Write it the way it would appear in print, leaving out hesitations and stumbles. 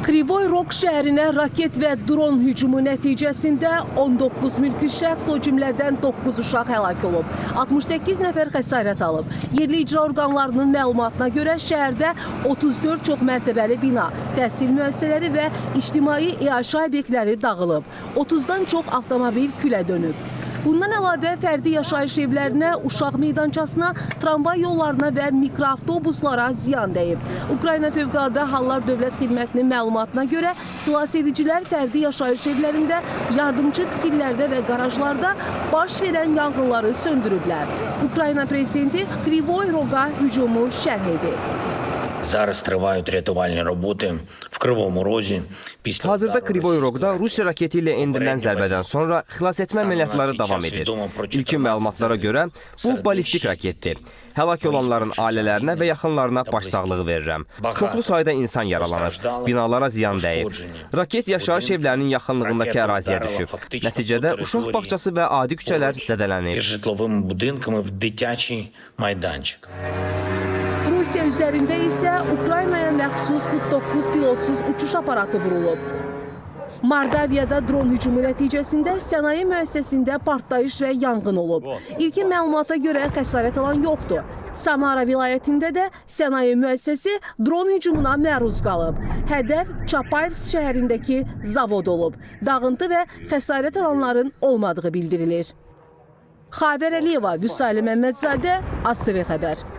Krivoy Rog şəhərinə raket və dron hücumu nəticəsində 19 mülki şəxs, o cümlədən 9 uşaq həlak olub. 68 nəfər xəsarət alıb. Yerli icra orqanlarının məlumatına görə şəhərdə 34 çox mərtəbəli bina, təhsil müəssisələri və ictimai iaşə obyektləri dağılıb. 30-dan çox avtomobil külə dönüb. Bundan əlavə fərdi yaşayış evlərinə, uşaq meydançasına, tramvay yollarına və mikroavtobuslara ziyan dəyib. Ukrayna Fövqəladə Hallar Dövlət Xidmətinin məlumatına görə xilasedicilər fərdi yaşayış evlərində, yardımcı tikililərdə və qarajlarda baş verən yanğınları söndürüblər. Ukrayna prezidenti Krivoy Roga hücumu şərh edib. Зараз тривають рятувальні роботи в Кривому Розі. Hazırda Krivoy Rogda Rusiya raketi ilə endirilən zərbədən sonra xilasetmə əməliyyatları davam edir. İlkin məlumatlara görə bu ballistik raketdir. Həlak olanların ailələrinə və yaxınlarına başsağlığı verirəm. Çoxlu sayda insan yaralanır, binalara ziyan dəyib. Raket yaşayış evlərinin yaxınlığındakı əraziyə düşüb. Nəticədə uşaq bağçası və adi küçələr zədələnib. Житловими будинками в дитячий майданчик. Rusiya üzərində isə Ukraynaya məxsus 49 pilotsuz uçuş aparatı vurulub. Mordaviyada dron hücumu nəticəsində sənaye müəssisəsində partlayış və yanğın olub. İlkin məlumata görə xəsarət alan yoxdur. Samara vilayətində də sənaye müəssisəsi dron hücumuna məruz qalıb. Hədəf Çapayevsk şəhərindəki zavod olub. Dağıntı və xəsarət alanların olmadığı bildirilir. Xavər Əliyeva, Vüsali Məmmədzadə, ASTV xəbər.